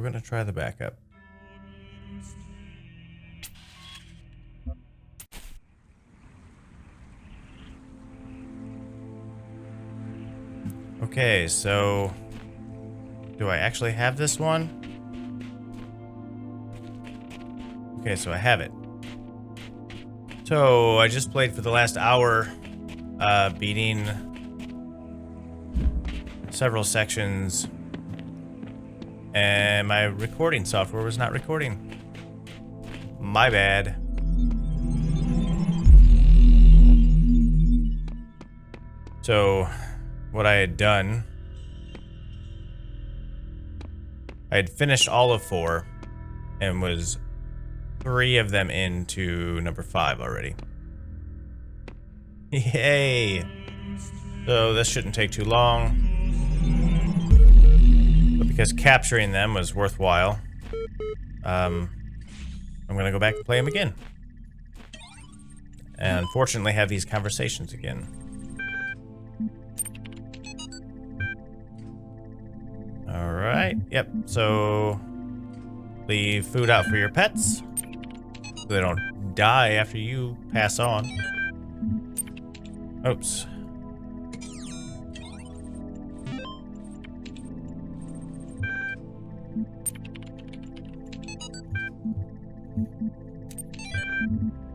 we're gonna try the backup. Okay, so do I actually have this one? Okay, so I have it. So I just played for the last hour, beating several sections, and my recording software was not recording. My bad. So what I had done, I had finished all of 4 and was 3 of them into number 5 already. Yay! So this shouldn't take too long. But because capturing them was worthwhile, I'm gonna go back and play them again. And unfortunately have these conversations again. Alright, yep, so leave food out for your pets so they don't die after you pass on. Oops.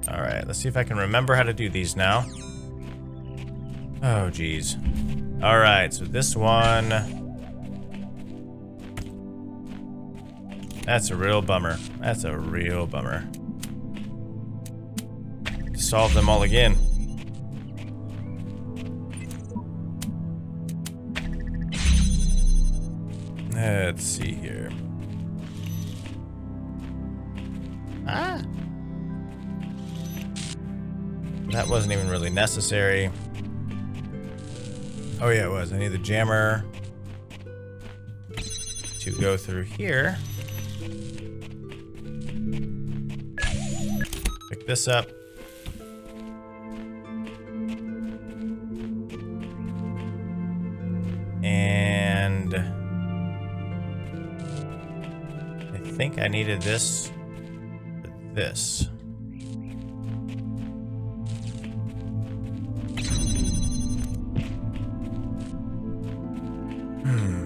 Alright, let's see if I can remember how to do these now. Oh, geez. Alright, so this one... That's a real bummer. That's a real bummer. Solve them all again. Let's see here. Ah! That wasn't even really necessary. Oh yeah, it was. I need the jammer to go through here. Pick this up. And I think I needed this for this.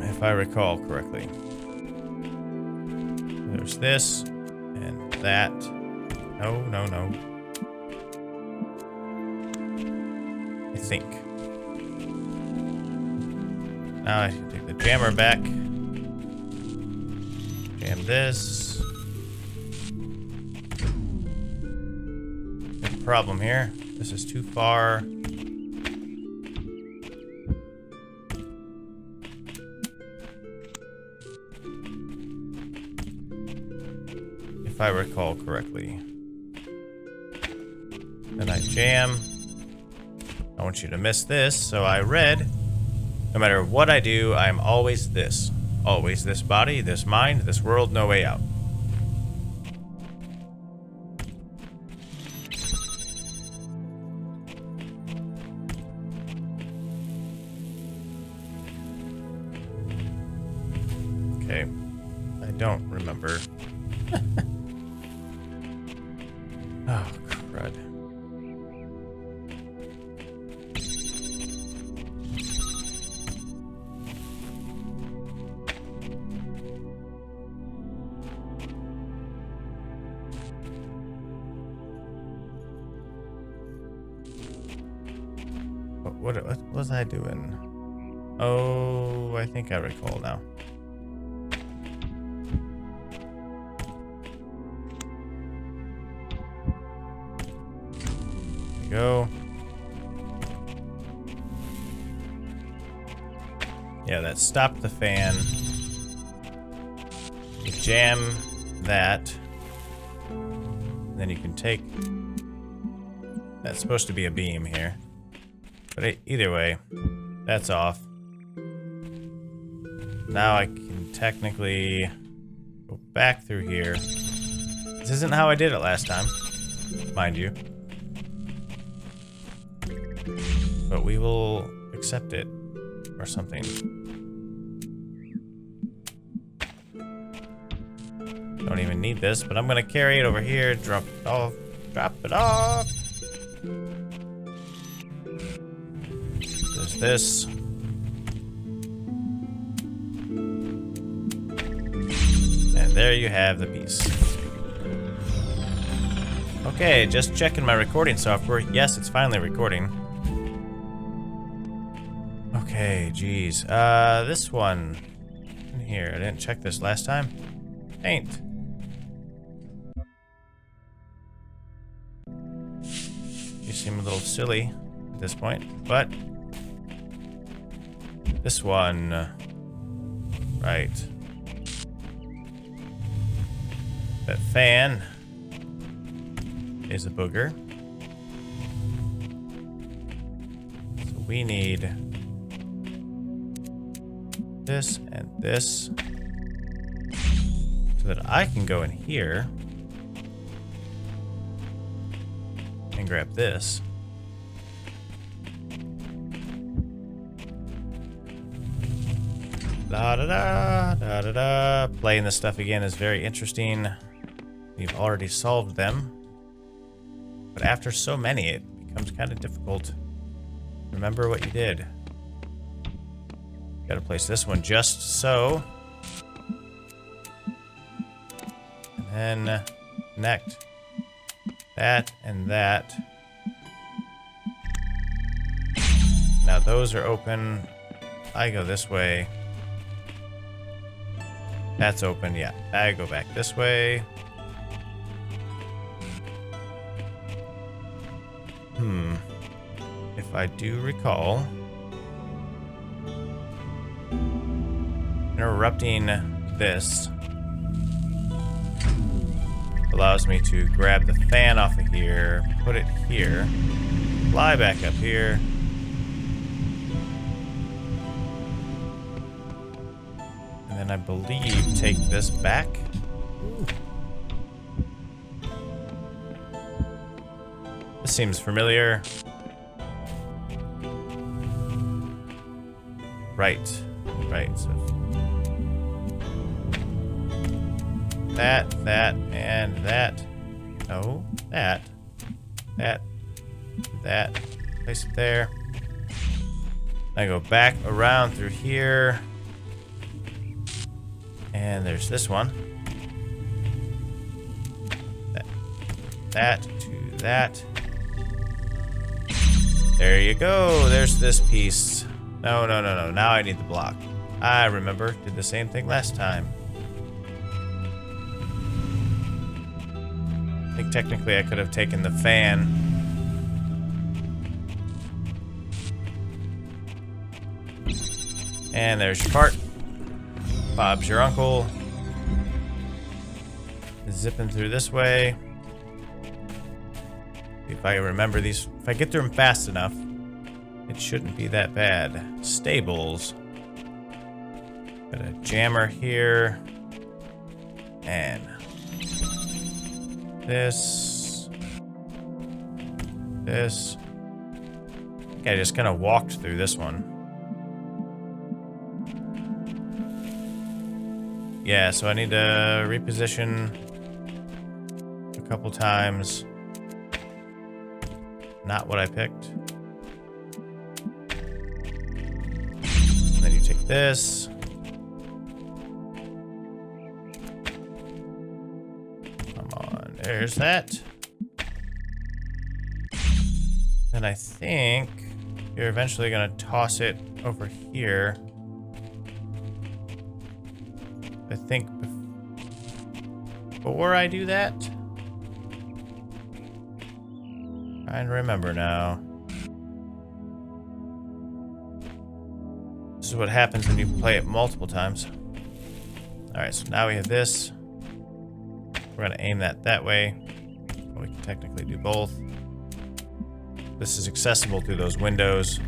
If I recall correctly. There's this and that. No, no, no. I think. Now I can take the jammer back. Jam this. Big problem here. This is too far. If I recall correctly. Then I jam. I want you to miss this, so I read. No matter what I do, I'm always this. Always this body, this mind, this world, no way out. Okay. I don't remember. Oh, crud. What was I doing? Oh, I think I recall now. Go. Yeah, that stopped the fan. You jam that. And then you can take... That's supposed to be a beam here. But either way, that's off. Now I can technically go back through here. This isn't how I did it last time, mind you. But we will accept it, or something. Don't even need this, but I'm gonna carry it over here, drop it off, drop it off. There's this. And there you have the piece. Okay, just checking my recording software. Yes, it's finally recording. Okay, geez. This one in here. I didn't check this last time. Paint. You seem a little silly at this point, but this one, right. That fan is a booger. So we need this and this so that I can go in here and grab this. Da da da da da da. Playing this stuff again is very interesting. You've already solved them, but after so many, it becomes kind of difficult. Remember what you did. Gotta place this one just so. And then connect that and that. Now those are open. I go this way. That's open, yeah. I go back this way. If I do recall, interrupting this allows me to grab the fan off of here, put it here, fly back up here, and then I believe take this back. Ooh. This seems familiar. Right. So that, and that. No, that. Place it there. I go back around through here. And there's this one. That to that. There you go. There's this piece. No. Now I need the block. I remember. Did the same thing last time. I think technically I could have taken the fan. And there's your part. Bob's your uncle. Zipping through this way. If I remember these, if I get through them fast enough, it shouldn't be that bad. Stables. Got a jammer here. And this. I think I just kind of walked through this one. Yeah, so I need to reposition a couple times. Not what I picked. And then you take this. Come on, there's that. And I think you're eventually gonna toss it over here. I think before I do that, trying to remember now. This is what happens when you play it multiple times. Alright, so now we have this. We're going to aim that way. Well, we can technically do both. This is accessible through those windows.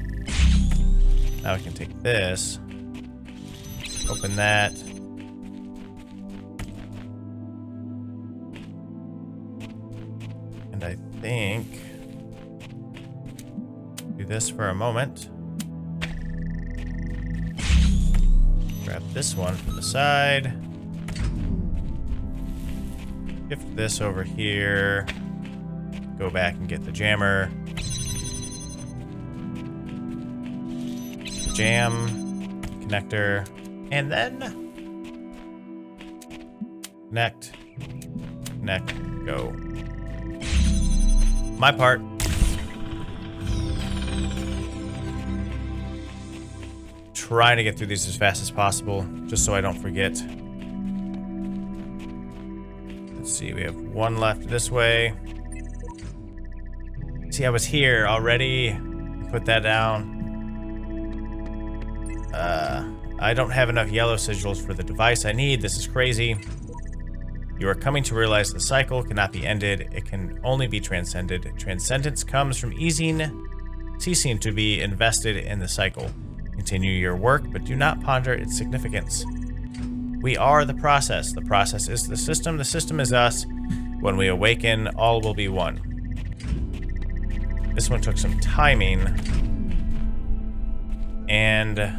Now we can take this. Open that. And I think do this for a moment. Grab this one from the side. shift this over here. Go back and get the jammer. Jam, connector, and then connect, go. My part. Trying to get through these as fast as possible, just so I don't forget. Let's see, we have one left this way. See, I was here already. Put that down. I don't have enough yellow sigils for the device I need. This is crazy. You are coming to realize the cycle cannot be ended. It can only be transcended. Transcendence comes from ceasing to be invested in the cycle. Continue your work, but do not ponder its significance. We are the process. The process is the system is us. When we awaken, all will be one. This one took some timing and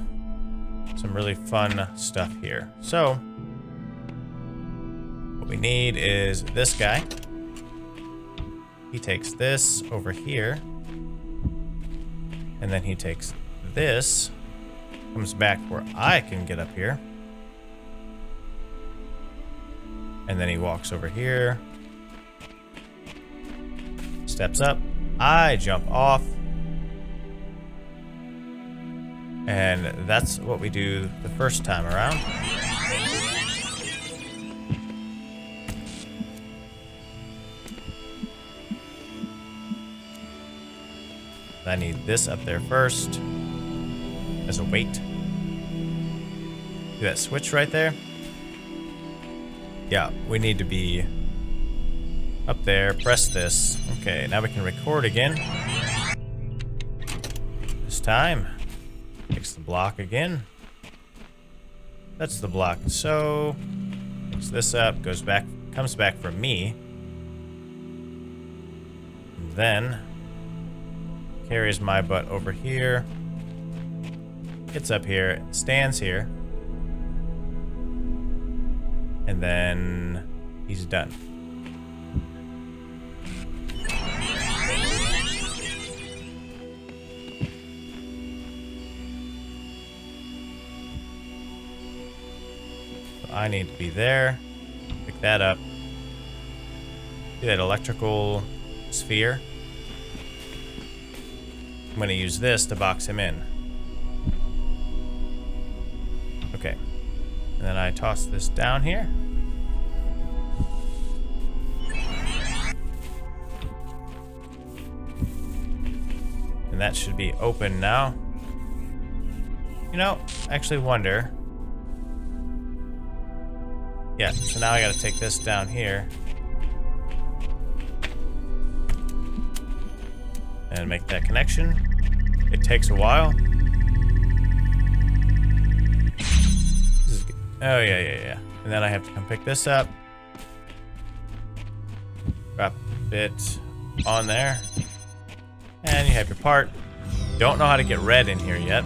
some really fun stuff here. So, what we need is this guy. He takes this over here, and then he takes this, comes back where I can get up here, and then he walks over here, steps up, I jump off, and that's what we do the first time around. I need this up there first as a weight. See that switch right there? Yeah, we need to be up there. Press this. Okay, now we can record again. This time, fix the block again. That's the block. So, fix this up, goes back, comes back for me. And then carries my butt over here. Gets up here, stands here. And then he's done. So I need to be there. Pick that up. See that electrical sphere? I'm going to use this to box him in. Okay. And then I toss this down here. And that should be open now. You know, I actually wonder. Yeah, so now I got to take this down here. And make that connection. It takes a while. Oh, yeah. And then I have to come pick this up. Drop it on there. And you have your part. Don't know how to get red in here yet.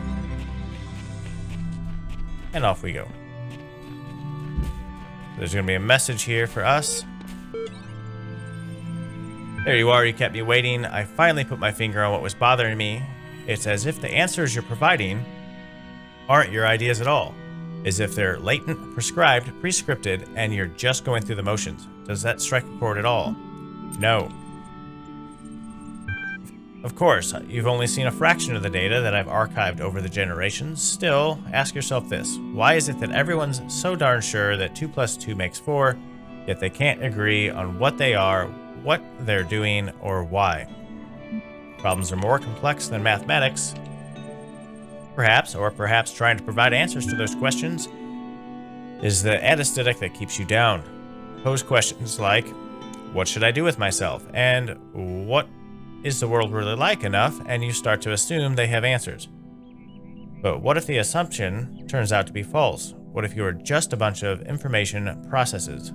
And off we go. There's going to be a message here for us. There you are, you kept me waiting. I finally put my finger on what was bothering me. It's as if the answers you're providing aren't your ideas at all. As if they're latent, prescribed, prescripted, and you're just going through the motions. Does that strike a chord at all? No. Of course, you've only seen a fraction of the data that I've archived over the generations. Still, ask yourself this. Why is it that everyone's so darn sure that 2 + 2 makes 4, yet they can't agree on what they are, what they're doing, or why? Problems are more complex than mathematics. Perhaps trying to provide answers to those questions is the anesthetic that keeps you down. Pose questions like, what should I do with myself? And what is the world really like enough? And you start to assume they have answers. But what if the assumption turns out to be false? What if you are just a bunch of information processes?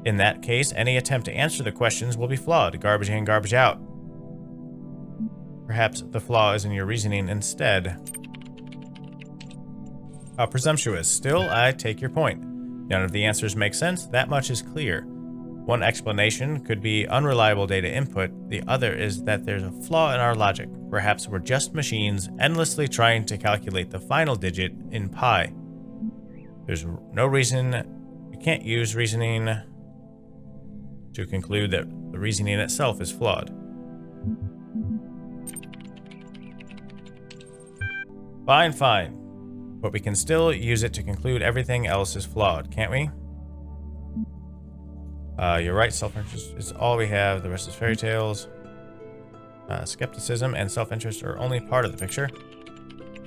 In that case, any attempt to answer the questions will be flawed, garbage in, garbage out. Perhaps the flaw is in your reasoning instead. How presumptuous. Still, I take your point. None of the answers make sense, that much is clear. One explanation could be unreliable data input. The other is that there's a flaw in our logic. Perhaps we're just machines endlessly trying to calculate the final digit in pi. There's no reason you can't use reasoning to conclude that the reasoning itself is flawed. Fine, fine. But we can still use it to conclude everything else is flawed, can't we? You're right, self-interest is all we have. The rest is fairy tales. Skepticism and self-interest are only part of the picture.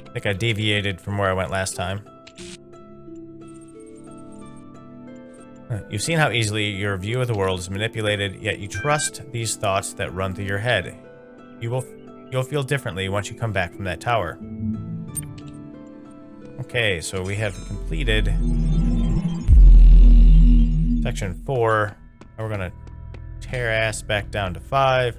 I think I deviated from where I went last time. You've seen how easily your view of the world is manipulated, yet you trust these thoughts that run through your head. You'll feel differently once you come back from that tower. Okay, so we have completed section 4. Now we're gonna tear ass back down to 5.